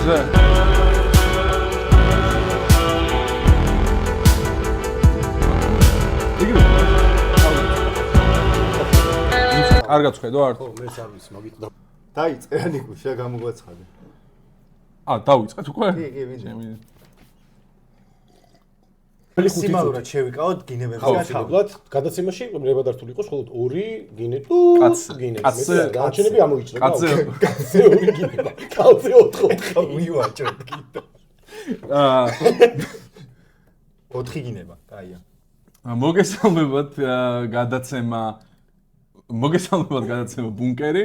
ზე? იგივე. კარგად ხედო არ? ხო, მეც არ ვიცი, მაგით დაიწყე ნიკო, შეგამოგვაცხადე. დავიწყეთ უკვე? კი, ვინდა. სიმალურად შევიკავოთ გინებებს გავხსნათ, გადაცემაში ნებადართული იყო მხოლოდ 2 გინე თუ გინე. გაჩენები ამოიჭრა. კაცზე 2 გინება. კაცზე 4 მივაჭრეთ კიდე. 4 გინება, კაია. მოგესალმებათ გადაცემა ბუნკერი.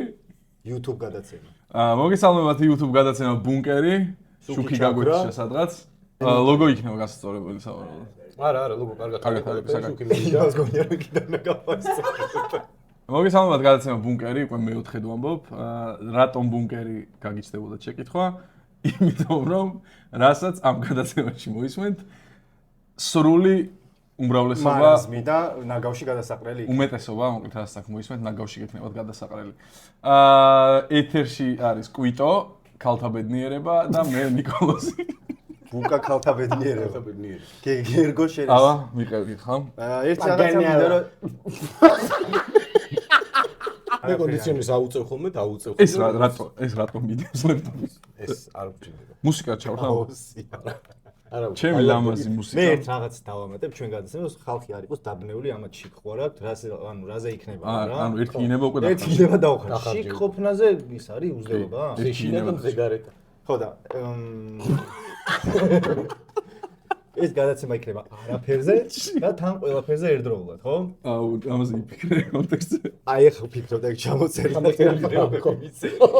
YouTube გადაცემა. მოგესალმებათ YouTube გადაცემა ბუნკერი. შუქი გაგვიჩნდა სადღაც. ლოგო იქნება გასწორებელი სავარაუდოდ. არა, ლოგო კარგად. იმას გონია რომ კიდევ ნაგაფასწორებ. მოგესალმებათ გადაცემა ბუნკერი, უკვე მეოთხედ ვამბობ. რატომ ბუნკერი გაგიჩნდებოდა შეკითხვა? იმიტომ რომ რასაც ამ გადაცემაში მოისმენთ, სრული უმრავლესობა მარაზმი და ნაგავში გადასაყრელი. უმეტესობა, მოკლედ რასაც აქ მოისმენთ, ნაგავში გექნებათ გადასაყრელი. ეთერში არის კვიტო, ქალთა ბედნიერება და მე ნიკოლოზი. ბუკა ქალთა ბედნიერება. გერგო შენს. აბა, მიყევი ხამ? ერთი რაღაცა მინდა რომ მე კონდიციონერს აუწევ ხოლმე, დაუწევ. ეს რატომ მიდევს ლეპტოპის? ეს არ ვჭირდება. მუსიკა ჩავხარ? არა. ჩემი ლამაზი მუსიკა. მე ერთ რაღაც დავამატებ ჩვენ გადაცემას, ხალხი არ იყოს დაბნეული ამათ შიქ ხო რა, რაზე იქნება რა. ანუ ერთი გინება უკვე ერთი გინება დავხარ. შიქ ყოფნაზე ის არის უზრდება? შინა ზეგარეტა. ხო და ეს გადაცემა იქნება არაფერზე და თან ყველაფერზე ერთდროულად, ხო? ამაზე იფიქრე კონტექსტზე. აი ახლა ვფიქრობ და ჩამოწერე.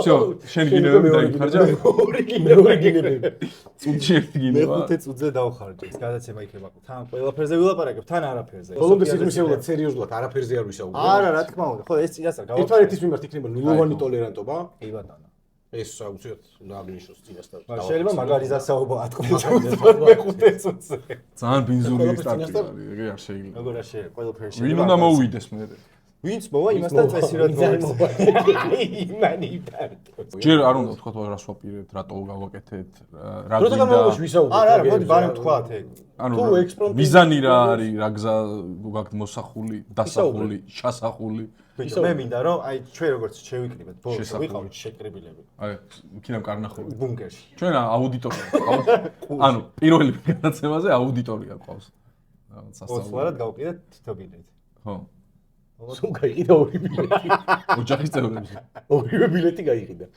შო, შენ გინებები დაიხარჯა? ორი გინებები. წუთში ერთი მე გინება. 5 წუთზე დავხარჯე. ეს გადაცემა იქნება თან ყველაფერზე ვილაპარაკებ, თან არაფერზე. ბოლომდე სიტყვისეულად სერიოზულად არაფერზე არ ვისაუბრებ. არა, რა თქმა უნდა. ხო, ეს წინასწარ გავაკეთე. ერთმანეთის მიმართ იქნება ნულოვანი ტოლერანტობა. კი ბატონო. ეს აუცილებლად უნდა აღნიშნოს წინასწარ. შეიძლება მაგარი დასაუბრო ათქმა მე 5 წუთზე. ძალიან ბინზური სტარტი არის, ეგ არ შეიძლება. როგორ არ შეიძლება ყველაფერი ვინ უნდა მოვიდეს მე? ვინც მოვა იმასთან წესირად მოვა. იმანი პარტო. ჯერ არ უნდა ვთქვათ რას ვაპირებთ, რატო გავაკეთეთ, რა როცა გვინდა. გამოვაში ვისაუბრეთ. არა, მოდი ბარემ თქვათ ეგ. ანუ თუ ექსპრომტი მიზანი რა არის, რა გზა გაქვთ მოსახული, დასახული, შასახული. მე მინდა რომ აი ჩვენ როგორც შევიკრიბეთ ბოლოს ვიყავით შეკრებილები. აი, იქნებ კარნახული. ბუნკერში. ჩვენ აუდიტორია ყავს. ანუ პირველი გადაცემაზე აუდიტორია ყავს. რაღაც სასწაული. ოცხლარად გავყიდეთ თითო ბილეთი. ხო. სულ გაიყიდა 2 ბილეთი. ოჯახის წევრებზე. 2 ბილეთი გაიყიდა.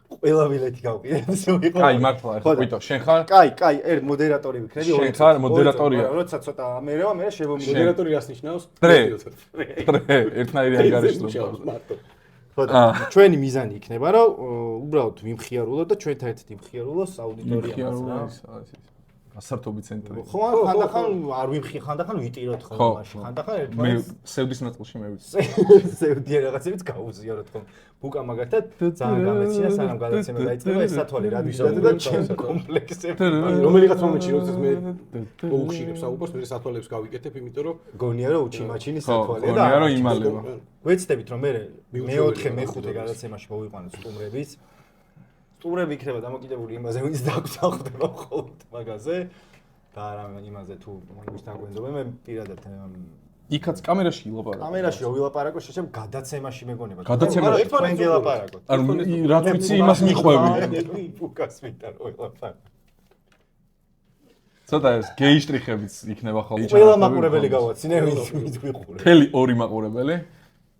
ყველა ბილეთი გავყიდეთ, ისე ვიყო. კაი, მართლა ახლა კვიტო, შენ ხარ? კაი, ერთ მოდერატორი ვიქნები, შენ ხარ მოდერატორია. როცა ცოტა ამერევა, მე შემომიდგა. მოდერატორი რას ნიშნავს? ტრე, ერთნაირი ანგარიშდრობა. ხო და ჩვენი მიზანი იქნება, რომ უბრალოდ ვიმხიარულოთ და ჩვენთან ერთად იმხიარულოს აუდიტორიას რა. გასართობი ცენტრი. ხო, ხანდახან არ ვიმხი, ხანდახან ვიტიროთ ხოლმე მაშინ. ხანდახან მე ერთმანეთს სევდის ნაწილში მე ვიცი. სევდიან რაღაცებიც გაუზიაროთ ხოლმე. ბუკა მაგათად ძალიან გამეცინა, სანამ გადაცემა დაიწყება, ეს სათვალე რა ვისაუბრეთ და ჩემ კომპლექსები. რომელიღაც მომენტში როდესაც მე მოუხშირებ საუბარს, მე სათვალებს გავიკეთებ, იმიტომ რომ გონია რომ უჩიმაჩინი სათვალე და გონია რომ იმალება. ვეცდებით რომ მე მეოთხე მეხუთე გადაცემაში მოვიყვანოთ სტუმრების. სტუმრები იქნება დამოკიდებული იმაზე, ვინც დაგვწახდება ხოლმე მაგაზე და არა იმაზე თუ ვის დაგვენდობენ, მე პირადად იქაც კამერაში ილაპარაკო. კამერაში რო ვილაპარაკო, შეშემ გადაცემაში მეგონება. გადაცემაში ერთმანეთს ვილაპარაკოთ. ანუ რაც ვიცი იმას მიყვები. ბუკას მინდა რო ვილაპარაკო. ცოტა ეს გეი შტრიხებიც იქნება ხოლმე. ყველა მაყურებელი გავაცინე, ვინც ვიყურე. მთელი 2 მაყურებელი.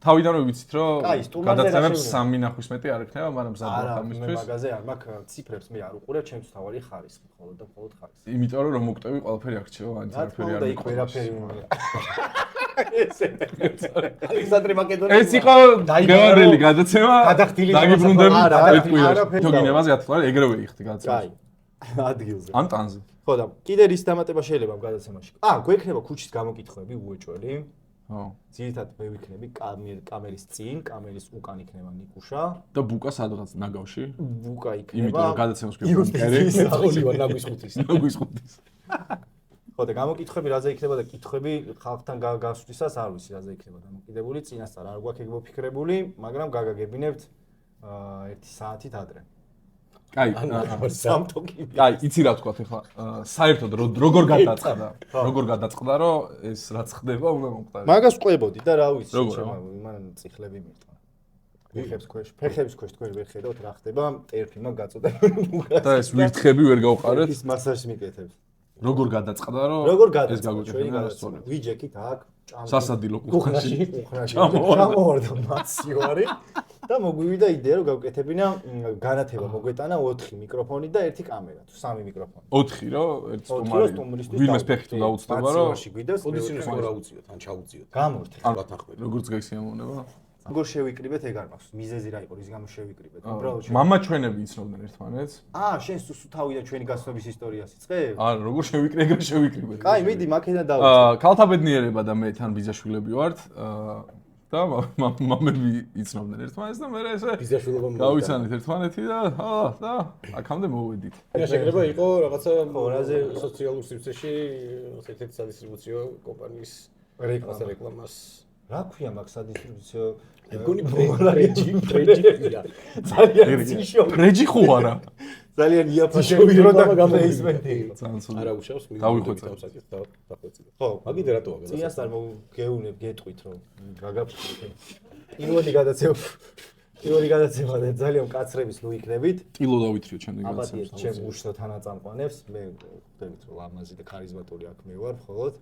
თავიდან რო ვიცით რომ კაი, სტუმრებზე გადაცემებს 3 ნახვის მეტი არ ექნება, მაგრამ მზად ვარ მე ამისთვის. მაგაზე არ მაქვს ციფრებს მე არ უყურებ, ჩემთვის თავი ხარისხი, მხოლოდ და მხოლოდ ხარისხი. იმიტომ რომ მოკვდები ყველაფერი აღრჩევა, ანც არაფერი არ იქ ვერაფერი ალექსანდრე მაკედონელი. ეს იყო გეორელი გადაცემა. გადახდილი დაგიბრუნდები არაფერი. გინებაზე ათქვა, ეგრევე იხდი გადაცემა. კაი. ადგილზე. ან ტანზე. ხო და კიდე რის დამატება შეიძლება ამ გადაცემაში? გვექნება ქუჩის გამოკითხვები უეჭველი. ხო. ძირითადად მე ვიქნები კამერის წინ, კამერის უკან იქნება ნიკუშა და ბუკა სადღაც ნაგავში. ბუკა იქნება. იმიტომ რომ გადაცემას გვიყვარდერი. ახოლივარ ნაგვის ხუთის. ნაგვის ხუთის. ხო და გამოკითხვები რაზე იქნება და კითხვები ხალხთან გასვლისას არ ვიცი რაზე იქნება დამოკიდებული, წინასწარ არ გვაქვს ეგ მოფიქრებული, მაგრამ გაგაგებინებთ 1 საათით ადრე. კაი, სამთოკი. კაი, იცი რა ვთქვა ახლა. საერთოდ როგორ გადაწყდა? როგორ გადაწყდა, რომ ეს რაც ხდება, უნდა მომხდარიყო. მაგას ყვებოდი და რა ვიცი, მან წიხლები მირტყა. ფეხების ქვეშ თქვენ ვერ ხედავთ რა ხდება, ტერფი მაგ გაწოდებული. და ეს ვირთხები ვერ გავყარეთ. ის მასაჟს მიკეთებს. როგორ გადაწყდა, რომ ეს გაგვიჭირდა? ვიჯექით აქ სასადილო კუხნაში. ჩამოვარდა მაციოარი და მოგვივიდა იდეა რომ გავკეთებინა განათება მოგვეტანა 4 მიკროფონი და 1 კამერა თუ 3 მიკროფონი. 4 რომ ერთ სტუმარი ვინმეს ფეხი თუ დაუწდება რომ ოდისინოს რა უწიოთ ან ჩაუწიოთ. გამორთე. როგორც გაგსიამოვნება? როგორ შევიკრიბეთ ეგ არ მაქვს. მიზეზი რა იყო, რის გამო შევიკრიბეთ? უბრალოდ მამა ჩვენები იცნობდნენ ერთმანეთს? შენ სულ თავიდან ჩვენი გასწრების ისტორიას იწყებ? როგორ შევიკრიბე, ეგრე შევიკრიბეთ. კაი, მიდი მაქედან დავიწყე. ქალთა ბედნიერება და მე თან ბიძაშვილები ვართ. და მამები იცნობდნენ ერთმანეთს და მე ესე ბიძაშვილობა გავიცანეთ ერთმანეთი და აქამდე მოვედით. შეგრება იყო რაღაცა ფორაზე სოციალურ სივრცეში ერთ-ერთი სადისტრიბუციო კომპანიის რეკლამას. რა ქვია მაგ სადისტრიბუციო? მეგონი პრეჯია. ძალიან ციშო. პრეჯი ხო არა? ძალიან იაფაშები პროდუქტ პლეისმენტი. არა უშავს დავიხვეწე. ხო, მაგით რატოა გადასა? წიას არ მოგეუნებ, გეტყვით რომ გაგაფრთხილეთ. პირველი გადაცემა და ძალიან მკაცრების ნუ იქნებით. ტილო დავითრიო ჩემი გადაცემას. აბატიეთ ჩემ უშნო თანაწამყვანებს, მე ხვდებით რომ ლამაზი და ქარიზმატული აქ მე ვარ მხოლოდ.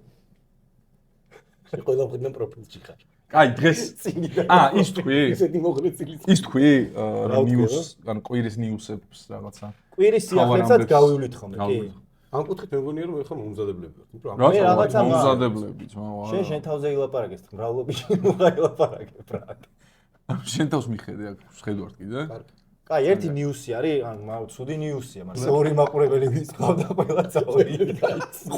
ყველა მხრიდან პროფილში ხარ. კაი, დღეს ის თქვი? ისეთი მოღრეცილი. ის თქვი, ნიუს, ან კვირის ნიუსებს რაღაცა. კვირის სიახლესაც გავივლით ხოლმე, კი. ამ კუთხით მე მგონია რომ ეხლა მომზადებლები ვართ. მე რაღაცა მომზადებლები, შენ თავზე ილაპარაკეს, მრავლობაში მოილაპარაკებ რა. შენ თავს მიხედე აქ, შედვართ კიდე? კაი, ერთი ნიუსი არის, ან ცუდი ნიუსია, მაგრამ ორი მაყურებელი ვისყავდა ყველა წავიდა.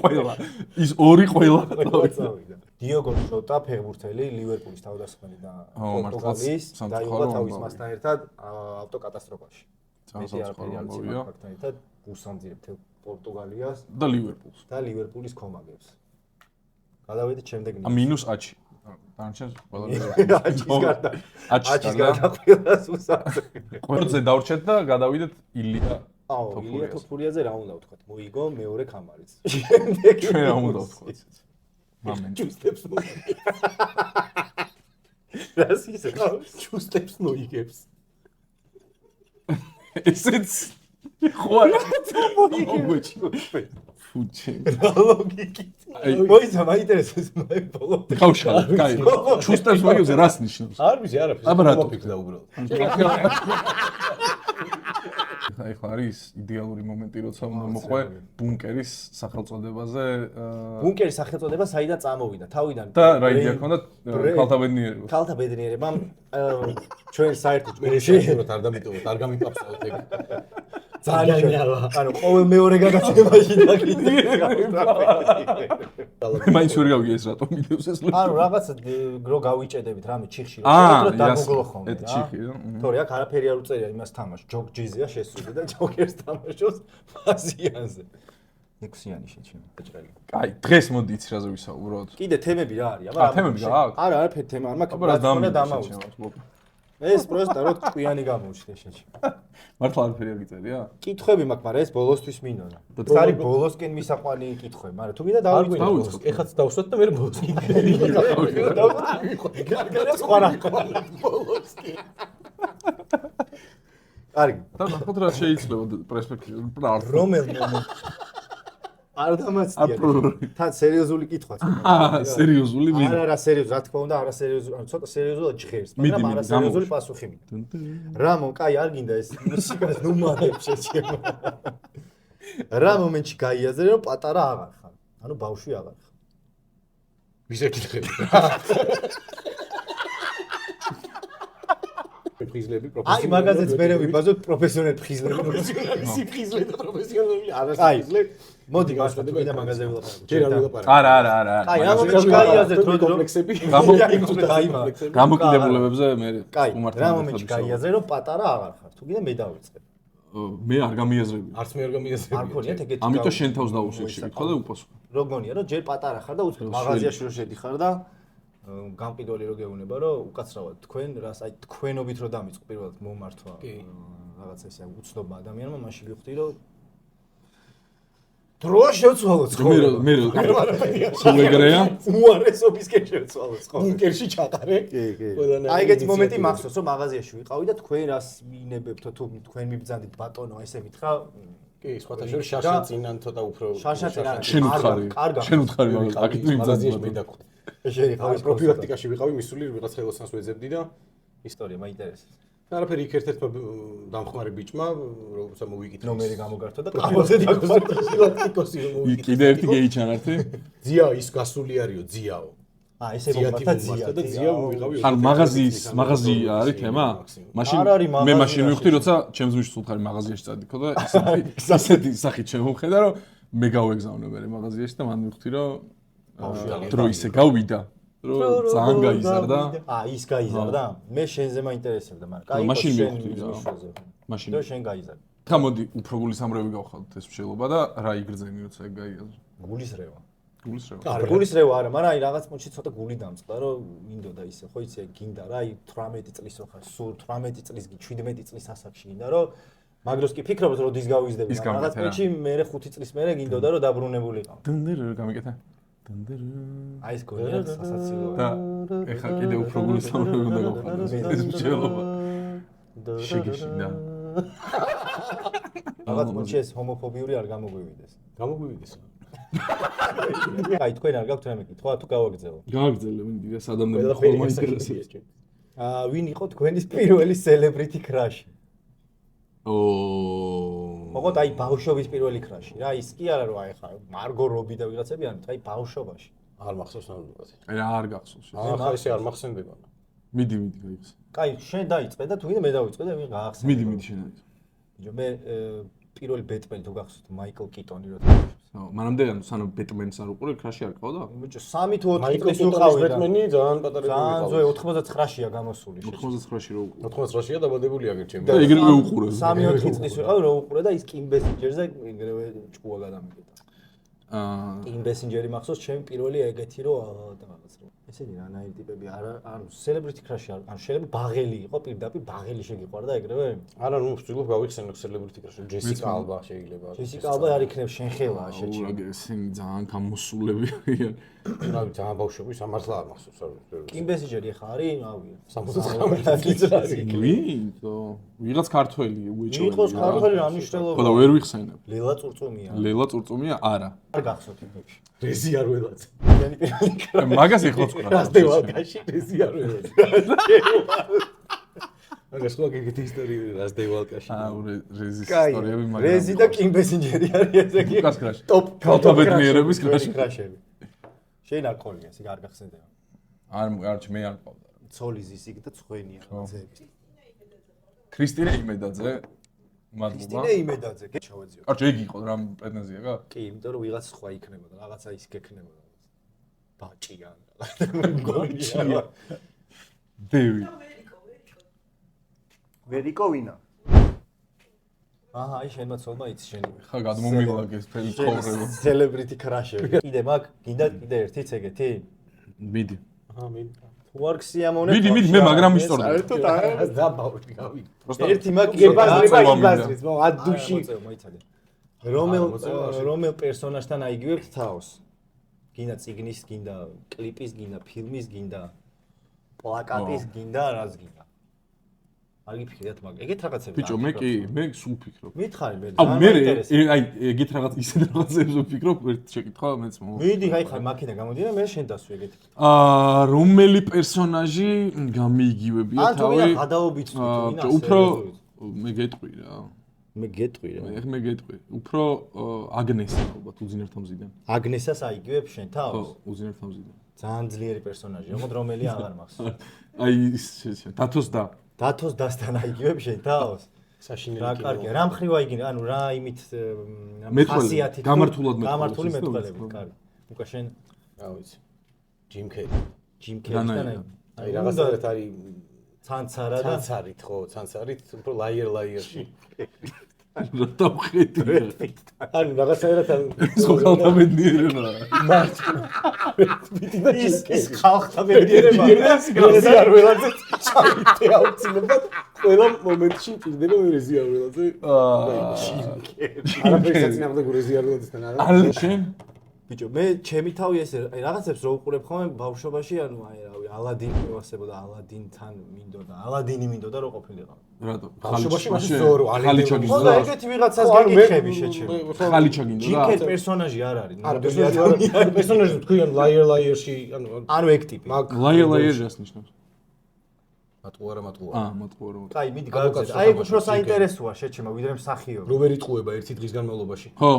ყველა. ის ორი ყველა წავიდა. დიოგო ჟოტა ფეხბურთელი ლივერპულის თავდამსხმელი და პორტუგალიის დაიღუპა თავის მასთან ერთად ავტოკატასტროფაში. მეტი არაფერი არ იცი მაგთან ერთად უსამძირებ პორტუგალიას და ლივერპულს. და ლივერპულის კომაგებს. გადავედით შემდეგ ნიუსი. მინუს აჩი. დანარჩენს ყველა აჩის გარდა ყველას უსამძირებ. ყველაზე დავრჩეთ და გადავიდეთ ილია ილია თოფურიაზე რა უნდა ვთქვათ? მოიგო მეორე კამარიც. შემდეგ ჩვენ რა უნდა ვთქვათ? მომენტ. ჩუსტებს რას ისე ჩუსტებს ნოიგებს. ესეც ხო არა მოიგებს. ფუჩი. ლოგიკით. მოიცა მაინტერესებს მე ბოლომდე. გავშალე, კაი. ჩუსტებს მოიგებს რას ნიშნავს? არ ვიცი, არაფერს. აბა რატო? მოფიქრდა უბრალოდ. ახლა არის idеალური მომენტი, როცა უნდა მოყვე ბუნკერის სახელწოდებაზე. ბუნკერის სახელწოდება საიდან წამოვიდა? თავიდან. და რა იდეა ჰქონდა ქალთა ბედნიერებას? ქალთა ბედნიერებამ ჩვენ საერთოდ შეშინოთ არ დამიტოვოთ, არ გამიპაფსავთ ეგ. ძალიან ანუ ყოველ მეორე გადაცემაში და კიდე მაინც ვერ გავიგე ეს რატომ მიდევს ეს ანუ რაღაც რო გავიჭედებით რამე ჩიხში რომ შეეძლოთ დამოგლო ხოლმე რა ჩიხი თორე აქ არაფერი არ უწერია იმას თამაშ ჯოგ ჯიზია შესული და ჯოკერს თამაშობს ფაზიანზე ექვსიანი შეჩემ ბეჭრელი კაი დღეს მოდი იცი რაზე ვისაუბროთ კიდე თემები რა არის აბა თემები რა აქვს არა არაფერი თემა არ მაქვს რა დამაუჩნდა ეს პროსტა რო ტყვიანი გამოუჩნდა შეჩემ მართლა არაფერი არ გიწერია? კითხვები მაქვს, მაგრამ ეს ბოლოსთვის მინდოდა. ეს არის ბოლოსკენ მისაყვანი კითხვები, მაგრამ თუ გინდა დავიწყოთ. ეხაც დავსვათ და მე ბოლოსკენ. გარგარას ხარა. ბოლოსკენ. კარგი. და ნახოთ რა შეიძლება პერსპექტივა. რომელმე არ დამაცდია. თან სერიოზული კითხვაც. სერიოზული მინდა. არა, სერიოზული, რა თქმა უნდა, არა სერიოზული, ანუ ცოტა სერიოზულად ჭხერს, მაგრამ არა სერიოზული პასუხი მინდა. რამონ, კაი, არ გინდა ეს მუსიკას ნუ მალებ შეჩემო. რა მომენტში გაიაზრე, რომ პატარა აღარ ხარ. ანუ ბავშვი აღარ ხარ. ვიზე კითხები. ფხიზლები პროფესიონალი. აი, მაგაზეც მე ვიბაზოთ პროფესიონალი ფხიზლები. პროფესიონალი ფხიზლები და პროფესიონალი არა ფხიზლები. მოდი გასვადები და მაგაზე ვილაპარაკოთ. ჯერ არ ვილაპარაკოთ. არა. აი, რა მომენტში გაიაზრეთ რომ კომპლექსები გამოკიდებულებებზე მე უმართლად რა მომენტში გაიაზრე რომ პატარა აღარ ხარ. თუ გინდა მე დავიწყებ. მე არ გამიაზრები. არც მე არ გამიაზრები. არ ქონიათ ეგეთი. ამიტომ შენ თავს დაუსვი შეკითხვა და უპასუხო. როგონია რომ ჯერ პატარა ხარ და უცებ მაღაზიაში რო შედიხარ და გამყიდველი რო გეუბნება რომ უკაცრავად თქვენ რას აი თქვენობით რო დამიწყო პირველად მომართვა რაღაც ესე უცნობა ადამიანმა მაშინ გიხდი რომ დრო შეცვალოთ ხო მე სულ ეგრეა უარესობისკენ შეცვალოთ ხო ბუნკერში ჩაყარე კი აი ეგეთი მომენტი მახსოვს რომ მაღაზიაში ვიყავი და თქვენ რას მიინებებთო თუ თქვენ მიბრძანდით ბატონო ესე მითხრა კი სხვათა შორის შარშა წინან ცოტა უფრო შარშა წინან შენ უთხარი აკეთ მაღაზიაში მე დაკვდი შენ იყავი პროფილაქტიკაში ვიყავი მისული ვიღაც ხელოსანს ვეძებდი და ისტორია მაინტერესებს არაფერი იქ ერთ-ერთმა დამხმარე ბიჭმა როცა მოვიკითხე ნომერი გამოგართვა და კამოზე პროფილაქტიკოსი რომ მოვიკითხე კიდე ერთი გეიჩანართი ძია ის გასული არისო ძიაო ესე მომართა ძია და ძია მოვიყავი ანუ მაღაზი არის თემა მაშინ მე მაშინ მივხვდი როცა ჩემს მიშ სულხარი მაღაზიაში წადიქო და ისეთი სახით შემოვხედა რომ მე გავეგზავნე მე მაღაზიაში და მან მივხვდი რომ დრო ისე გავიდა რომ ძალიან გაიზარდა ის გაიზარდა მე შენზე მაინტერესებდა მაგრამ კაი მაშინ მივხვდი რა მაშინ და შენ გაიზარდა ხა მოდი უფრო გულისამრევი გავხადოთ ეს მსჯელობა და რა იგრძენი როცა ეგ გაიაზრდა გულისრევა გულისრევა გულისრევა არა მაგრამ აი რაღაც პუნჩი ცოტა გული დამწყდა რომ მინდოდა ისე ხო იცი გინდა რა აი 18 წლის რო ხარ სულ 18 წლის 17 წლის ასაკში გინდა რომ მაგდროს კი ფიქრობთ რომ დის გავიზრდები მაგრამ რაღაც პუნჩი მე 5 წლის მერე გინდოდა რომ დაბრუნებულიყავ დნდრ გამიკეთა დნდრ აი ეს გონია სასაცილოა და ეხლა კიდე უფრო გულისამრევი უნდა გავხადოთ ეს მსჯელობა შეგეშინდა რაღაც პუნჩი ეს ჰომოფობიური არ გამოგვივიდეს გამოგვივიდეს აი თქვენ არ გაქვთ რამე კითხვა თუ გავაგრძელო გააგრძელე მინდი ეს ადამიანები ხოლმე ინტერესებს ვინ იყო თქვენის პირველი celebrity crush მოგოთ აი ბავშვობის პირველი crush რა ის კი არა რომ აი ხა მარგო რობი და ვიღაცები არ აი ბავშვობაში არ მახსოვს ნამდვილად აი რა არ გახსოვს ახლა ესე არ მახსენდება მიდი გაიხსნა კაი შენ დაიწყე და თუ მე დავიწყე და ვინ გაახსენე მიდი შენ ბიჭო მე პირველი ბეტმენი თუ გახსოვთ მაიკლ კიტონი რო მანამდე ანუ სანამ ბეტმენს არ უყურე crush-ი არ ყავდა ბიჭო 3 თუ 4 მაიკლ წლის კიტონის უყავი ბეტმენი ძალიან პატარებული ძალიან ზოე 99-ია გამოსული 99-ში რო უყურე 99-ია დაბადებული აგერ ჩემი და ეგრევე უყურე 3-4 წლის ვიყავი რო უყურე და ის კიმ ბესინჯერზე ეგრევე ჭკუა გადამიგდა კიმ ბესინჯერი მახსოვს ჩემი პირველი ეგეთი რო და რაღაც რო ესენი რანაირი ტიპები ანუ celebrity crush არ ანუ შეიძლება ბაღელი იყო პირდაპირ ბაღელი შეგიყვარდა ეგრევე არა ნუ ვწtildeობ გავიხსენო celebrity crush ჯესიკა ალბა შეიძლება ჯესიკა ალბა არ იქნებ შენ ხელა შეჭი ესენი ძალიან გამოსულები არიან რა ძალიან ბავშვები სამართლა არ მახსოვს არ კიმ ბესინჯერი ხა არის ავი 79 წელს ვინტო ვიღაც ქართველი უეჭო იყოს ქართველი რა მნიშვნელობა ხო და ვერ ვიხსენებ ლელა წურწუმია ლელა წურწუმია არა არ გახსოვთ იმებში რეზი არ ველაც ჩვენი პირველი crush მაგას ეხლა ვცხრა რასდევალკაში რეზი არ ველაც მაგას ხო გიგეთ ისტორია რასდევალკაში რეზის ისტორიები მაგრამ რეზი და კიმ ბესინჯერი არის ესე კი უკას crush ტოპ ქალთაბედნიერების crush-ები შენ არ ყოლია ესე არ გახსენდება არ მე არ ყავდა ცოლი ზისიკ და ცხვენია ხალხები ქრისტინე იმედაძე მადლობა ქრისტინე იმედაძე ჩავეძიო კარჩ ეგ იყო რა პრეტენზია გა კი იმიტომ რომ ვიღაც სხვა იქნებოდა რაღაცა ის გექნებოდა ბაჭია გონია დევი ვერიკო ვინა აი შენმა ცოლმა იცი შენი ხა გადმომილაგეს ფელი ცხოვრება celebrity crush-ები კიდე მაგ გინდა კიდე ერთიც ეგეთი მიდი მიდი თუ არ გსიამოვნებ მიდი მე მაგრამ მისტორდი საერთოდ არ დაბავდი გავი ერთი მაგ გებაზრება იბაზრის ადუში მოიცადე რომელ პერსონაჟთან აიგივებთ თავს გინდა ციგნის გინდა კლიპის გინდა ფილმის გინდა პლაკატის გინდა რას გინდა არ გიფიქრეთ მაგ ეგეთ რაღაცები ბიჭო მე სულ ვფიქრობ მითხარი მე მე აი ეგეთ რაღაც ისეთ რაღაცებს ვფიქრობ ერთ შეკითხვა მეც მიდი აი ხარ მაქინა გამოდიან მე შენ დასვი ეგეთი რომელი პერსონაჟი გამიიგივებია თავი ან თუ გადაობიც უფრო მე გეტყვი რა მე გეტყვი უფრო აგნესა ალბათ უძინერთა მზიდან აგნესას აიგივებ შენ თავს ხო უძინერთა მზიდან ძალიან ძლიერი პერსონაჟია ხო რომელი აღარ მახსოვს აი დათოს დასთან აიგივებ შენ თავს საშინელი რა კარგია რა მხრივ აიგინე ანუ რა იმით ხასიათით გამართული მეტყველები კარგი უკა შენ რა ვიცი ჯიმ კეითან აი რაღაცა არის ცანცარით ხო ცანცარით უფრო ლაიერში რა დავხედი ანუ რაღაცაერთან ხალხთა ბედნიერება ის ხალხთა ბედნიერება ეს არ ველაძე ჩაიტე აუცილებლად ყველა მომენტში მჭირდება მე რეზიარულაძე. არაფერსაც ნამდვილ რეზიარულაძესთან არა. ალ შენ ბიჭო, მე ჩემი თავი ესე რაღაცებს რო უყურებ ხოლმე ბავშვობაში, ანუ აი რავი, ალადინი მევასებოდა, ალადინთან მინდოდა, ალადინი მინდოდა რო ყოფილიყო. რატო? ბავშვობაში მაშინ ზორო, ხალიჩა ხო და გინდა? ეგეთი ვიღაცას გეკითხები შეჩემ. ხალიჩა გინდა და? ჯინკერ პერსონაჟი არ არის. არა, პერსონაჟი თქვენ ლაიერში, ანუ ეგ ტიპი. ლაიერს ნიშნავს. მატყუა რა მატყუა. მატყუა. აი, მიდი გავუწევ. აი, უფრო საინტერესოა შეჩემა, ვიდრე მსახიობი. რო ვერ იტყუება ერთი დღის განმავლობაში. ხო,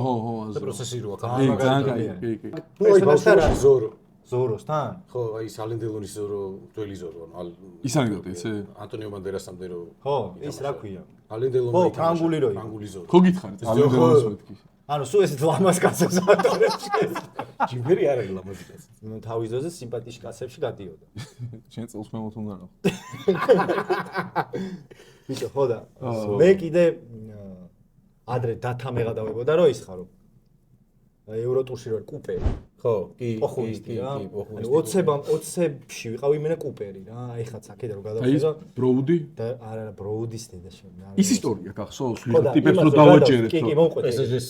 და პროცესი როა. ძალიან კაი, კი. ნუ აი ბავშვობაში ზორო. ზოროსთან? ხო, აი ალენ დელონის ზორო, ძველი ზორო, ანუ ის ანეკდოტი იცი? ანტონიო ბანდერასამდე რო ხო, ის რა ქვია? ალენ დელონი. ხო, ფრანგული რო იყო. ფრანგული ზორო. ხო გითხარით, ალენ დელონის მეთქი. ანუ სულ ესეთ ლამაზ კაცებს ატარებს. ჯიბერი არ არის ლამაზი კაცი. ნუ თავის ძოზე სიმპათიის კაცებში გადიოდა. შენ წელს მე მოთუნდა რა. ბიჭო, ხო და მე კიდე ადრე დათა მეღადავებოდა რომ ის ხარო. ევროტურში რო კუპე. ხო, კი, პოხუისტი რა. ანუ 20-ში ვიყავი მე კუპერი რა. აი ხაც აქედან რო გადავხედა. ბროუდი? და არა, ბროუდის დედა შემო. ის ისტორია გახსოვს, ტიპებს რო დავაჭერეთ. კი, მომყვეთ. პესეჟის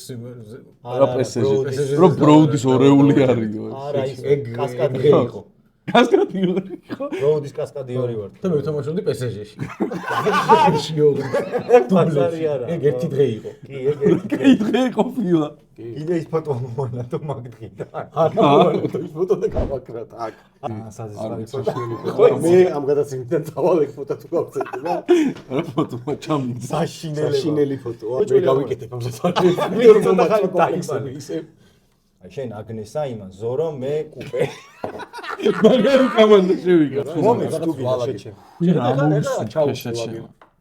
რო ბროუდის ორეული არისო. არა, ის კასკადიერი იყო. კასკადიერი იყო. ბროუდის კასკადიერი ვარ. და მე ვთამაშობდი პესეჟში. ფაზარი არა. ეგ ერთი დღე იყო. კი, ეგ ერთი კი დღე ყოფილა. კიდე ის ფოტო მომონათო მაგდღიდან. არა, ის ფოტო და გავაკრათ აქ. საზესარი ფოტო. ხო, მე ამ გადაცემიდან წავალ ეგ ფოტო თუ გავცეთე და რა ფოტოა ჩამიგდა. საშინელი ფოტოა. მე გავიკეთებ ამ საზარში. აი შენ აგნესა იმან ზორო მე კუპე. მაგარი კომანდა შევიგა. მომეც თუ შეჩემ. რა მომისჩა.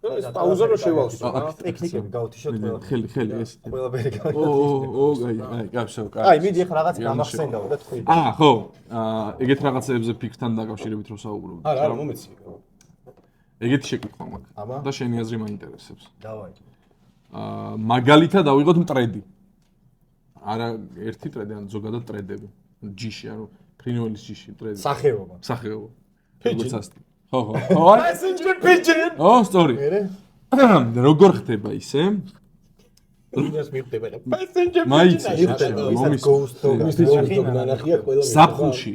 პაუზა რო შევავსო რა. ტექნიკები გავთიშოთ ყველა. ხელი ეს. ყველაფერი აი, გაბშო, კაი. აი, მიდი ახლა რაღაც გამახსენდაო და თქვი. ხო. ეგეთ რაღაცეებზე ფიქრთან დაკავშირებით რო საუბრობთ. არა, მომეცი. ეგეთი შეკითხვა მაქვს. და შენი აზრი მაინტერესებს. დავაი. მაგალითად ავიღოთ მტრედი. არა ერთი ტრედი, ან ზოგადად ტრედები. ჯიში, ანუ ფრინველის ჯიში, ტრედი. სახეობა. სახეობა. როგორც ასეთი. ხო. Passenger pigeon. სწორი. როგორ ხდება ისე? ინას მიხდება რა. Passenger pigeon. მომის ghost dog ნანახია ყველა. ზაფხულში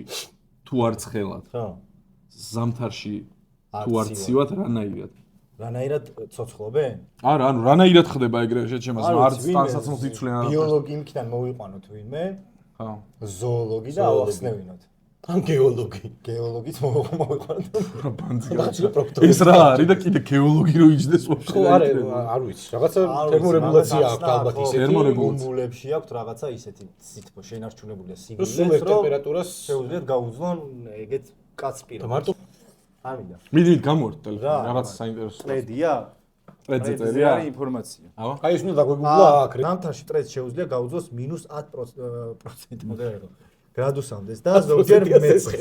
თუ არ ცხელად. ხო. ზამთარში თუ არ ცივად რანაირად? რანაირად ცოცხლობენ? არა, ანუ რანაირად ხდება ეგრე შეჩემას, მარც ტანსაცმელს იცვლიან არა. ბიოლოგი იქიდან მოვიყვანოთ ვინმე? ხო. ზოოლოგი და ავახსნევინოთ. ან გეოლოგი. გეოლოგიც მოვიყვანოთ. ეს რა არის და კიდე გეოლოგი რო იჯდეს ვაფშე. ხო, არ ვიცი. რაღაცა თერმორეგულაცია აქვს ალბათ ისეთი. თერმორეგულაციაში აქვს რაღაცა ისეთი სითბო შენარჩუნებულია სიგნალს, რომ ტემპერატურას შეუძლიათ გაუძლონ ეგეთ კაცპირა. მარტო ამიდა. მიდი გამორთ ტელეფონი, რაღაც საინტერესო. ტრედია? ტრედზე წერია? არის ინფორმაცია. აბა. აი ეს უნდა დაგვიგუგლა აქ. ზამთარში ტრედს შეუძლია გაუძლოს -10% მოდერნო გრადუსამდე და ზოგჯერ მეცხრე.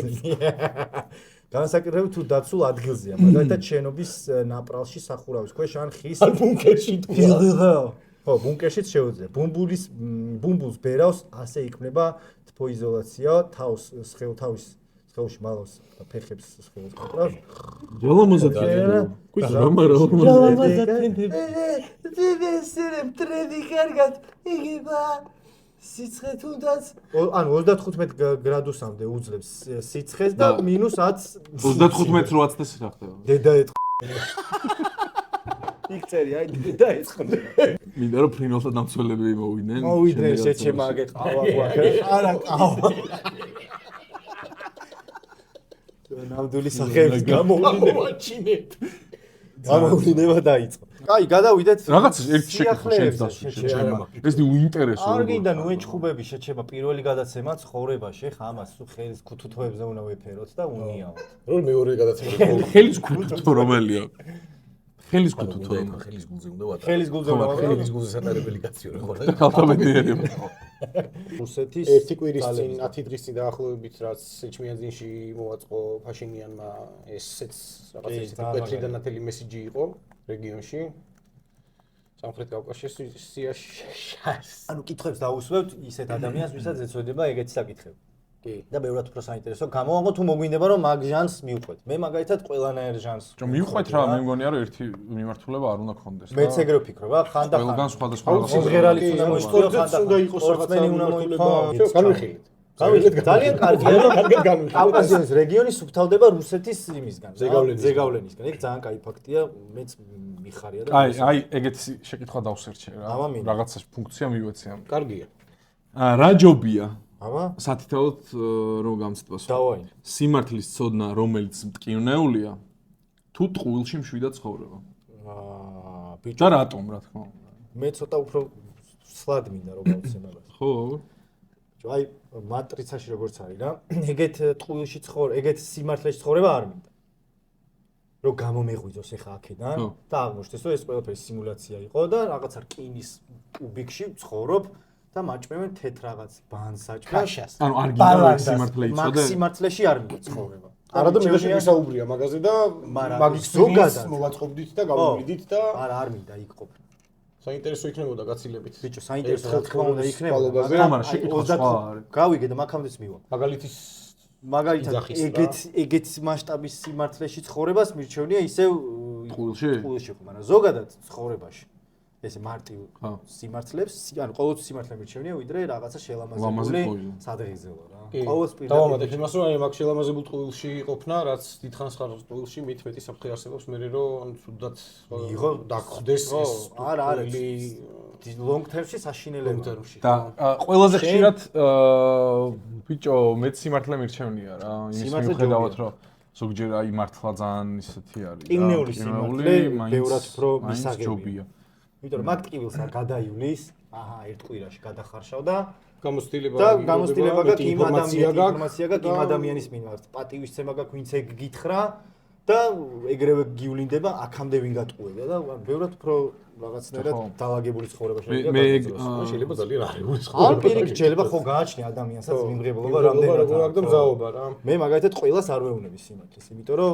განსაკუთრებით თუ დაცულ ადგილზეა, მაგალითად შენობის ნაპრალში სახურავის ქვეშ ან ხის ბუნკერში თქვა. ხო, ბუნკერშიც შეუძლია. ბუმბულს ბერავს, ასე იქმნება თბოიზოლაცია, თავს სხეულში მალავს და ფეხებს სხეულს აკრავს. ჯალამაზად. კუჭ რამარა. დევესერებ ტრედი კარგად იგება. სიცხე თუნდაც ანუ 35 გრადუსამდე უძლებს სიცხეს და -10 35 8-ს რა ხდება? დედა ეტყ. იქცერი, აი დედა ეტყ. მინდა რომ ფრინველთა დამცველები მოვიდნენ. მოვიდნენ შეჩემა აგე ყავა გვაქვს. არა ყავა. ნამდვილი სახეების გამოვიდნენ. გამოვინება დაიწყო. აი, გადავიდეთ რაღაც ერთი შეკითხვა შეცდას შეჩემა. ეს უინტერესო. არ გინდა ნუ ეჭხუბები შეჩემა პირველი გადაცემა ცხოვრებაში, ხა ამას სულ ხელის ქუთუთოებზე უნდა ვეფეროთ და უნიავთ. რომ მეორე გადაცემა ხელის ქუთუთო რომელია? ხელის ქუთუთო. ხელის გულზე უნდა ვატარებ. ხელის გულზე უნდა ვატარებ. ხელის გულზე სატარებელი კაციო რა ხო? კალთაბედიერი. რუსეთის ერთი კვირის წინ 10 დღის წინ დაახლოებით რაც ეჩმიანძინში მოვაწყო ფაშინიანმა ესეც რაღაცა პეტრი და ნათელი მესიჯი იყო რეგიონში სამხრეთ კავკასიაში. ანუ კითხვებს დაუსვევთ ისეთ ადამიანს, ვისაც ეწოდება ეგეთი საკითხები. კი. და ბევრად უფრო საინტერესო გამოვაღო თუ მოგვინდება რომ მაგ ჟანს მივხვეთ. მე მაგალითად ყველანაირ ჟანს. მივხვეთ რა, მე მგონია რომ ერთი მიმართულება არ უნდა გქონდეს. მეც ეგრე ვფიქრობ, ხან და ხან. ყველგან სხვადასხვა სიმღერალიც უნდა მოიწვიო, ხან და უნდა იყოს რაღაცა უნდა მოიწვიო. განვიხილეთ. ძალიან კარგია რომ კარგად განვიხილეთ. კავკასიის რეგიონი სუფთავდება რუსეთის იმისგან, ზეგავლენისგან. ეგ ძალიან კაი ფაქტია, მეც მიხარია და აი ეგეთი შეკითხვა დავსერჩე რა. რაღაცა ფუნქცია მივეცე ამ. კარგია. რა ჯობია? აბა, სათითაოდ რომ გამწდოს. დავაი. სიმართლის ცოდნა, რომელიც მტკივნეულია, თუ ტყუილში მშვიდად ცხოვრება. ბიჭო. და რატომ, რა თქმა უნდა. მე ცოტა უფრო სლად მინდა რომ გავცე მაგას. ხო. აი მატრიცაში როგორც არის რა, ეგეთ ტყუილში ეგეთ სიმართლეში ცხოვრება არ მინდა. რომ გამომეღვიძოს ახლა აქედან და აღმოჩნდეს რომ ეს ყველაფერი სიმულაცია იყო და რაღაცა რკინის კუბიკში ცხოვრობ და მაჭმევენ თეთრ რაღაც ბანსაჭკას. ანუ არ გინდა სიმართლე იცოდე? მაგ სიმართლეში არ მინდა ცხოვრება. არა და მე შეგვისაუბრია მაგაზე და მაგის ზოგადად მოვაწყობდით და გავუვლიდით და არ მინდა იქ ყოფნა. საინტერესო იქნებოდა გაცილებით. ბიჭო, საინტერესო რა თქმა უნდა იქნებოდა. მაგრამ შეკითხვა სხვა არის. გავიგე და მაგამდეც მივა. მაგალითად ეგეთ მასშტაბის სიმართლეში ცხოვრებას მირჩევნია ისევ ტყუილში ხო, მაგრამ ზოგადად ცხოვრებაში ესე მარტივ სიმართლებს, ანუ ყოველთვის სიმართლე მირჩევნია, ვიდრე რაღაცა შელამაზებული სადღეგრძელო რა. ყოველთვის პირდაპირ. დავამატებ იმას, რომ აი მაგ შელამაზებულ ტყუილში ყოფნა, რაც დიდხანს ხარ ტყუილში, მით მეტი საფრთხე არსებობს მე რომ თუდად დაგხვდეს ეს. არა, long term-ში საშინელებაა. და ყველაზე ხშირად ბიჭო, მეც სიმართლე მირჩევნია რა. იმის მიუხედავად რომ ზოგჯერ აი მართლა ძალიან ისეთი არის. ტკივნეული სიმართლე, ბევრად უფრო მისაღებია. იმიტომ რომ მაგ ტკივილს არ გადაივლის, ერთ კვირაში გადახარშავ და გამოცდილება გაქვს ინფორმაცია გაქვს იმ ადამიანის მიმართ. პატივისცემა გაქვს, ვინც ეგ გითხრა და ეგრევე გივლინდება აქამდე ვინ გატყუებდა და ბევრად უფრო რაღაცნაირად დაალაგებული ცხოვრება შეიძლება ძალიან არეული ცხოვრება. არ პირიქით შეიძლება ხო გააჩნია ადამიანსაც მიმღებლობა რამდენად და მზაობა რა. მე მაგალითად ყველას არ ვეუბნები სიმართლეს, იმიტომ რომ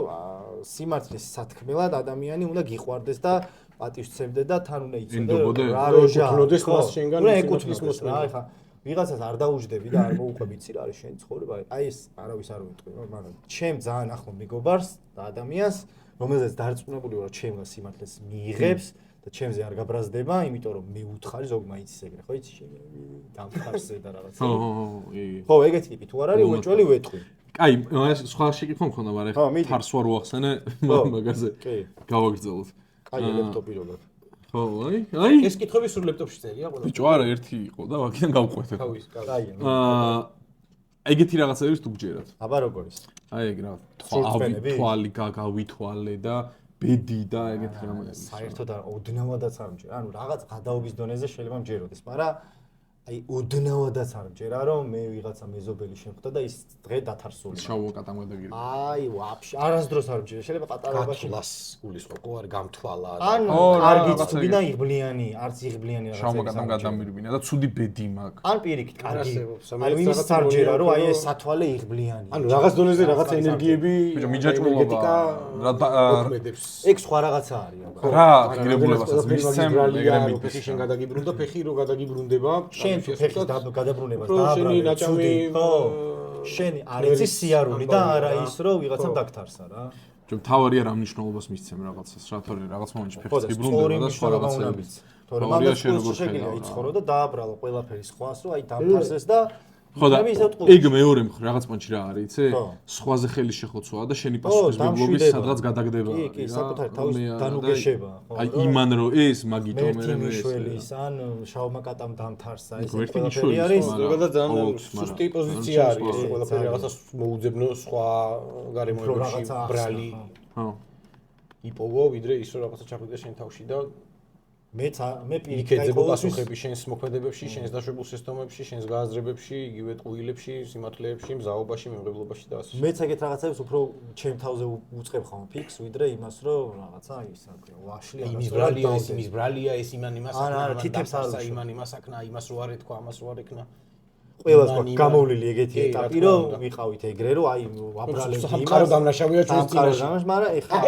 სიმართლის სათქმელად ადამიანი უნდა გიყვარდეს და პატივისცემდე და თან უნდა იცოდე რა როჟა ქნოდეს მას შენგან ეკუთვნის მოსვლა. აი ხა ვიღაცას არ დაუჯდები და არ მოუყვები, იცი რა არის შენი ცხოვრება. აი ეს არავის არ ვიტყვი, მაგრამ ჩემ ძალიან ახლო მეგობარს და ადამიანს, რომელზეც დარწმუნებული ვარ, ჩემს სიმართლეს მიიღებს და ჩემზე არ გაბრაზდება, იმიტომ რომ მე უთხარი ზოგ მაინც ეგრე, ხო იცი შენ დამხარზე და რაღაცა. ხო, ეგეთი ტიპი თუ არ არის, უეჭველი ვეტყვი. კაი, სხვა შეკითხვა მქონდა, მაგრამ ეხლა თარს ვარ უახსენე მაგაზე. გავაგრძელოთ. კაი, ლეპტოპი როგორ? ხო, აი. ეს კითხვები სულ ლეპტოპში წერია ყველა. ბიჭო, არა, ერთი იყო და ვაკიდან გავყვეთე. კაია. ეგეთი რაღაცების თუ გჯერათ. აბა როგორ ის? აი ეგ რა, თვალი გავითვალე და ბედი და ეგეთი რაღაცა. საერთოდ ოდნავადაც არ მჯერა. ანუ რაღაც გადაობის დონეზე შეიძლება მჯეროდეს, მაგრამ აი ოდნავადაც არ მჯერა, რომ მე ვიღაცა მეზობელი შემხვდა და ის დღე დათარსული. შავო კატამ გადაგირდა. აი, ვაფშე, არასდროს არ მჯერა. შეიძლება პატარებაში გათვლას გულისხმობ, არ გამთვალა. ანუ კარგიც თუ და იღბლიანი, არც იღბლიანი რაღაცა. შავო კატამ გადამირბინა და ცუდი ბედი მაქვს. ან პირიქით, კარგი. აი, ვინც არ მჯერა, რომ აი ეს სათვალე იღბლიანი. ანუ რაღაც დონეზე რაღაც ენერგიები, ბიჭო, მიჯაჭვულობა. ეგ სხვა რაღაცა არის, აბა. რა, ღირებულებასაც მისცემ, ეგრე მიდის. ფეხი შენ გადაგიბრუნდა, ფეხი რო გადაგიბრუნდება, შენ ფეხის გადაბრუნებას დააბრალე, ხო? შენი არ იცი სიარული და არა ის, რომ ვიღაცამ დაგთარსა რა. ჯობ თავარია რა მნიშვნელობას მისცემ რაღაცას, რა თორე რაღაც მომენტში ფეხს გიბრუნდება და სხვა რაღაცებიც. თორე მაგას შეიძლება იცხოვრო და დააბრალო ყველაფერი სხვას, რომ აი დამთარსეს და ხო და ეგ მეორე მხრივ რაღაც პონჩი რა არის, იცი? სხვაზე ხელი შეხოცვა და შენი პასუხისმგებლობის სადღაც გადაგდება. კი, საკუთარი თავის დანუგეშება, ხო? აი იმან რომ ეს მაგიტო მე ეს შველის ან შავმა კატამ დამთარსა ეს ყველაფერი არის. ზოგადად ძალიან სუსტი პოზიცია არის ეს ყველაფერი რაღაცას მოუძებნო სხვა გარემოებებში ბრალი. ხო. იპოვო, ვიდრე ის რომ რაღაცა ჩაგვიდა შენ თავში და მე პირიქით ეძებო პასუხები შენს მოქმედებებში, შენს დაშვებულ სისტემებში, შენს გააზრებებში, იგივე ტყუილებში, სიმართლეებში, მზაობაში, მიმღებლობაში და ასე. მეც ეგეთ რაღაცებს უფრო ჩემ თავზე უწყებ ხომ ფიქს, ვიდრე იმას რომ რაღაცა ის ვაშლი იმის ბრალია, იმის ბრალია, ეს იმან იმას აკნა. არა, თითებს არ უშვა. იმან იმას აკნა, იმას რო არ ეთქვა, ამას რო არ ეკნა. ყველას გამოვლილი ეგეთი ეტაპი რომ ვიყავით ეგრე რომ აი ვაბრალები იმას. სამყარო დამნაშავეა ჩვენს წინაშე. მაგრამ ეხლა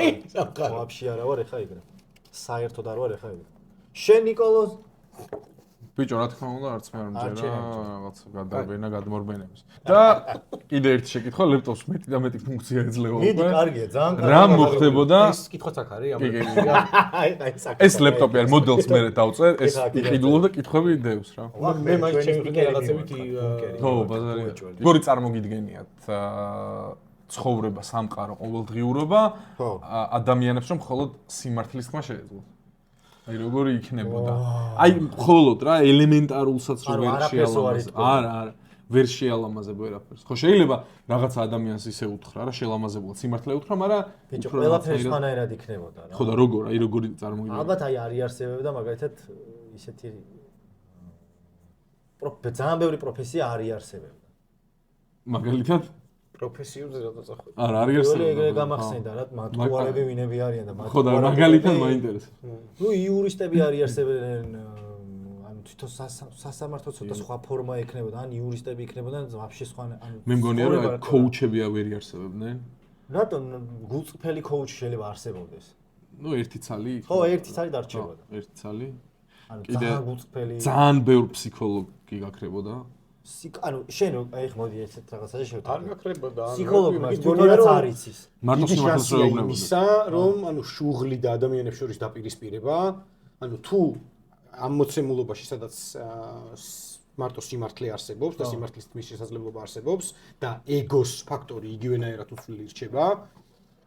ვაფშე არა ვარ ეხლა ეგრე. საერთოდ არ ვარ ეხლა ეგრე. შენ ნიკოლოზ ბიჭო, რა თქმა უნდა, არც მე არ მჯერა რაღაც გადაბენა გადმორბენების. და კიდე ერთი შეკითხვა, ლეპტოპს მეტი და მეტი ფუნქცია ეძლევა უკვე. მიდი, კარგია, ძალიან კარგი. რა მოხდებოდა? ეს კითხვაც აქ არის ამ ეს ლეპტოპი არის, მოდელს მე დავწერ, ეს იყიდულობ და კითხვები დევს რა. მე მაინც ჩემი რაღაცებით ხო, ბაზარია. როგორი წარმოგიდგენიათ ცხოვრება, სამყარო, ყოველდღიურობა ადამიანებს რომ მხოლოდ სიმართლის ხმა შეეძლოთ? აი როგორი იქნებოდა? აი მხოლოდ რა ელემენტარულსაც რომ ვერ შეალამაზე. არა, ვერ შეალამაზე ვერაფერს. ხო შეიძლება რაღაცა ადამიანს ისე უთხრა რა, შელამაზებულად სიმართლე უთხრა, მაგრამ ბიჭო, ყველაფერი სხვანაირად იქნებოდა რა. ხო და როგორ, აი როგორი წარმოგიდგენია? ალბათ აი არიარსებებდა მაგალითად ისეთი ძალიან ბევრი პროფესია არიარსებებდა. მაგალითად პროფესიებზე რა წახო. არა, არიარსებებდა. ეგრე გამახსენდა რა, მათგუარები ვინები არიან და ხო და მაგალითად მაინტერესებს. ნუ იურისტები არიარსებენ, ანუ თვითონ სასამართლო ცოტა სხვა ფორმა ექნებოდა, ან იურისტები იქნებოდნენ ვაფშე სხვა, ანუ მე მგონია რომ კოუჩები ვერ იარსებებდნენ. რატომ გულწრფელი კოუჩი შეიძლება არსებობდეს? ნუ ერთი ცალი. ხო, ერთი ცალი დარჩებოდა. ერთი ცალი. ანუ ძალიან გულწრფელი. ძალიან ბევრ ფსიქოლოგი გაქრებოდა. ანუ შენ აი ხმოდი ესეთ რაღაცაზე შევთანხმდით. არ გაქრებოდა, ანუ ფსიქოლოგი მაგის თვითონაც არ იცის. მარტო სიმართლეს რო ეუბნებოდა. ისა რომ ანუ შუღლი და ადამიანებს შორის დაპირისპირება, ანუ თუ ამ მოცემულობაში სადაც მარტო სიმართლე არსებობს და სიმართლის თმის შესაძლებლობა არსებობს და ეგოს ფაქტორი იგივენაირად უცვლელი რჩება,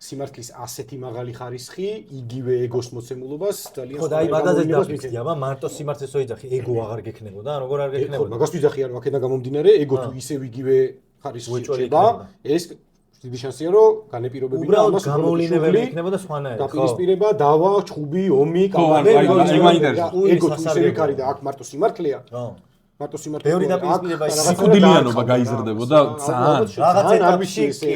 სიმართლის ასეთი მაღალი ხარისხი იგივე ეგოს მოცემულობას ძალიან ხო და აი მაგაზე დაფიქრდი, აბა მარტო სიმართლეს რო იძახი, ეგო აღარ გექნებოდა, როგორ არ გექნებოდა? ხო, მაგას ვიძახი არ ვაქედა გამომდინარე, ეგო თუ ისევ იგივე ხარისხი რჩება, ეს დიდი შანსია რომ განეპირობებინა უბრალოდ გამოვლინებელი იქნებოდა სხვანაირად. დაპირისპირება, დავა, ჩხუბი, ომი, ეგო თუ ისევ იქ არის და აქ მარტო სიმართლეა. მარტო სიმართლე. ბევრი დაპირისპირება ის სიკვდილიანობა გაიზრდებოდა ძალიან. რაღაც ეტაპში კი.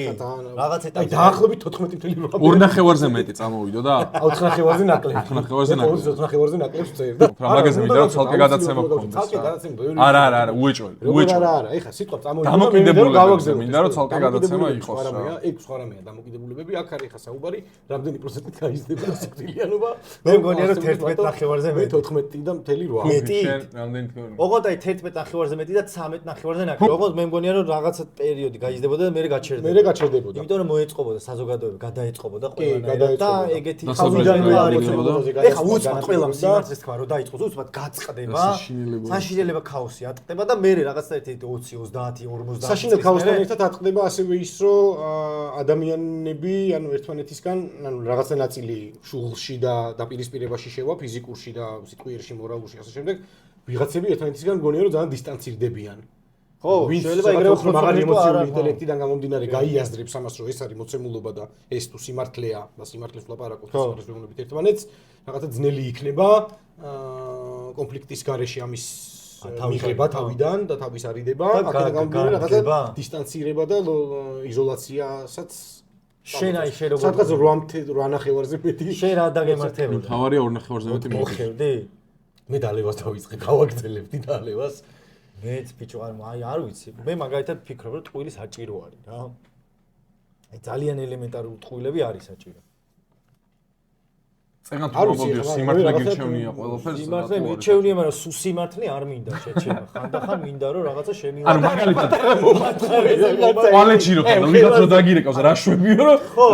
რაღაც ეტაპში. დაახლოებით 14.8. ორ ნახევარზე მეტი წამოვიდო და 4 ნახევარზე ნაკლები. 4 ნახევარზე ნაკლები. 4 ნახევარზე ნაკლებს წერდა. რა მაგაზე მინდა რომ ცალკე გადაცემა გქონდეს. ცალკე გადაცემა ბევრი. არა, უეჭველი, უეჭველი. არა, ეხა სიტყვა წამოვიდა. დამოკიდებულებებზე მინდა რომ ცალკე გადაცემა იყოს რა. ეგ სხვა რამეა დამოკიდებულებები, აქ არის ხა საუბარი, რამდენი პროცენტით გაიზრდება სიკვდილიანობა. მე მგონია რომ 11 ნახევარზე მეტი. 14 და მთელი 8. მეტი? რამდენი თქო. ოღონდ აი 11 ნახევარზე მეტი და 13 ნახევარზე ნაკლები. ოღონდ მე მგონია რომ რაღაცა პერიოდი გაიზრდებოდა და მე გაჩერდებოდა. მე გაჩერდებოდა. იმიტომ რომ მოეწყობოდა საზოგადოებები, გადაეწყობოდა ყველანაირად და ეგეთი ხალხიდანვე არიგებოდა. ეხა უცბად ყველა სიმართლეს თქვა რომ დაიწყოს, უცბად გაწყდება. საშინელება ქაოსი ატყდება და მე რაღაცა 20, 30, 40. საშინელ ქაოსთან ერთად ატყდება ასევე ის, რომ ადამიანები, ანუ ერთმანეთისგან, ანუ რაღაცა ნაწილი შუღლში და დაპირისპირებაში შევა, ფიზიკურში და სიტყვიერში, მორალურში, ასე შემდეგ. ვიღაცები ერთმანეთისგან მგონია რომ ძალიან დისტანცირდებიან. ხო, შეიძლება ეგრევე ხო მაგარი ემოციური ინტელექტიდან გამომდინარე გაიაზრებს ამას, რომ ეს არის მოცემულობა და ეს თუ სიმართლეა და სიმართლეს ვლაპარაკობთ სიმართლეს ვეუბნებით ერთმანეთს, რაღაცა ძნელი იქნება კონფლიქტის გარეშე ამის მიღება თავიდან და თავის არიდება, აქედან გამომდინარე რაღაცა დისტანცირება და იზოლაციასაც შენ აი შენ როგორ სადღაც 8 ნახევარზე მეტი შენ რა დაგემართებოდა? თავარია 2 ნახევარზე მეტი მოხევდი? მე დალევას დავიწყე, გავაგრძელებდი დალევას. მეც ბიჭო არ ვიცი. მე მაგალითად ფიქრობ რომ ტყუილი საჭირო არის რა. აი ძალიან ელემენტარული ტყუილები არის საჭირო. წეგან თუ მოგიო სიმართლე გირჩევნია ყველაფერს. სიმართლე მირჩევნია, მაგრამ სულ სიმართლე არ მინდა შეჩება. ხანდახან მინდა რომ რაღაცა შემივიდა. ანუ მაგალითად ვალეჯი რო ხარ, ვიღაც რო დაგირეკავს რა შვებიო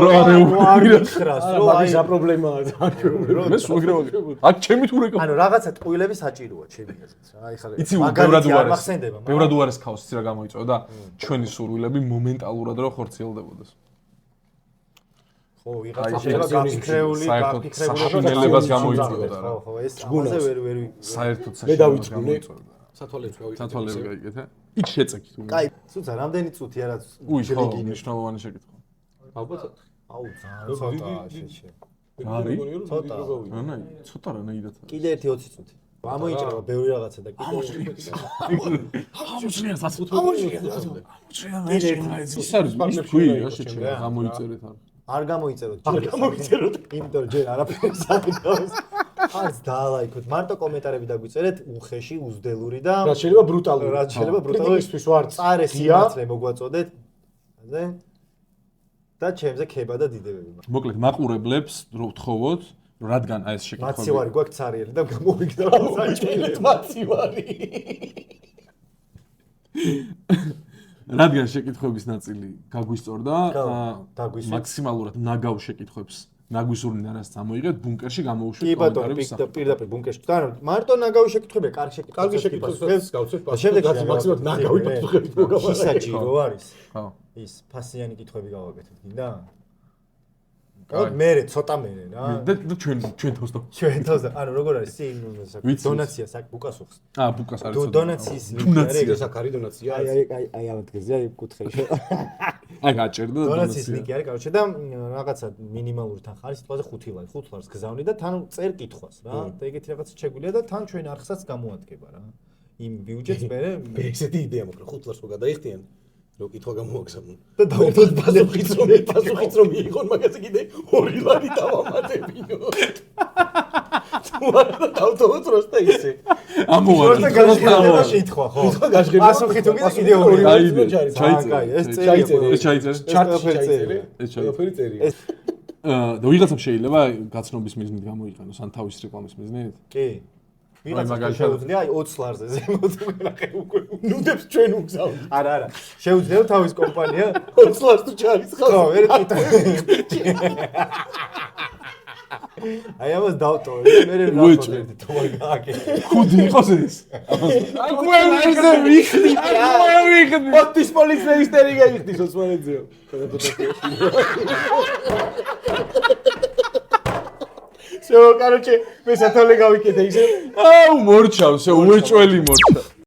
რომ აღეუხრას რომ აი მაგის პრობლემაა ძალიან. მე სულ ეგრე ვაგებ. აქ ჩემი თუ რეკავ. ანუ რაღაცა ტყუილები საჭიროა ჩემი აზრით. აი ხარ იცი ბევრად უარეს ქაოსი რა გამოიწვია და ჩვენი სურვილები მომენტალურად რო ხორციელდებოდეს. ხო, ვიღაცა შეიძლება გაფიქრეული საშინელებას გამოიწვიოდა რა. ხო, ეს ამაზე ვერ საერთოდ მე დავიწყვნე სათვალებს გავიკეთე. სათვალებს გაიკეთე. იქ შეწექით უნდა. კაი, სუცა რამდენი წუთია რა ხო, მნიშვნელოვანი შეკითხვა. ალბათ აუ, ძალიან ცოტაა შეჩე. არის? ცოტა. ანა, ცოტა რანაირად. კიდე 1 20 წუთი. გამოიჭრება ბევრი რაღაცა და კიდე ის არის ის თქვი რა შეჩერა გამოიწერეთ არ არ გამოიწეროთ იმიტომ ჯერ არაფერს აკეთებს არც დაალაიქოთ მარტო კომენტარები დაგვიწერეთ უხეში უზდელური და რა შეიძლება ბრუტალური რა შეიძლება ბრუტალური ისთვის ვარ წარე სიმართლე მოგვაწოდეთ და ჩემზე ქება და დიდებები მოკლედ მაყურებლებს რო ვთხოვოთ რადგან აი ეს შეკითხვები მაცივარი გვაქვს цаრიელი და გამოვიგდა საჭიროა მაცივარი. რადგან შეკითხვების ნაწილი გაგვისწორდა, დაგვისვით. მაქსიმალურად ნაგავ შეკითხვებს ნაგვისურვიდან რაც წამოიღეთ, ბუნკერში გამოვუშვით კი ბატონო, პირდაპირ ბუნკერში. და მაგრამ ნაგავი შეკითხვებია, კარგი შეკითხვებია. კარგი შეკითხვებს გავცეთ. შემდეგ მაქსიმალურად ნაგავი პასუხებით მოგავარდა. ისაჭირო არის. ხო. ის ფასიანი კითხვები გავაკეთეთ, გინდა? მერე ცოტა მერე რა. და ჩვენ თავს და ჩვენ თავს ანუ როგორ არის დონაცია ბუკასუხს. ბუკას არის. დონაციის დონაცია საკარი დონაცია. აი ამ დღეზე აი კუთხეში. აი გაჭერდა და დონაციის ნიკი არის კაროჩე და რაღაცა მინიმალური თანხა არის თვალზე 5 ლარი 5 ლარს გზავნი და თან წერ კითხვას რა და ეგეთი რაღაცა შეგვიძლია და თან ჩვენ არხსაც გამოადგება რა იმ ბიუჯეტს მე ესეთი იდეა მოკლედ 5 ლარს ხო გადაიხდიან რო კითხვა გამოვაგზავნონ და დავუდგეთ პასუხიც რომ მიიღონ მაგაზე კიდე 2 ლარი დავამატებინო თუმცა დავთხოვოთ როსტა ისე ამოვარდა გაჟღერება შეითხვა ხო პასუხით უკვე კიდე 2 ლარი ჩაიწერე ჩარტი წერია და ვიღაცამ შეიძლება გაცნობის მიზნით გამოიყენოს ან თავის რეკლამის მიზნით? კი ვიღაცა შეუძლია აი 20 ლარზე ზემოთ ნახე უკვე ნუდებს ჩვენ უგზავნით არა შეუძლია თავის კომპანია 20 ლარს თუ ჩარიცხავს ხო ვერ აი ამას დავტოვე მე რა თქმა უნდა ხუდი იყოს ეს აი ყველა ვიხდი ოთის პოლიცია ისტერი გაიხდის ოსმანეთზეო всё, короче, მე სათოლე გავიკეთე ისე. აუ მორჩა, всё, უეჭველი მორჩა.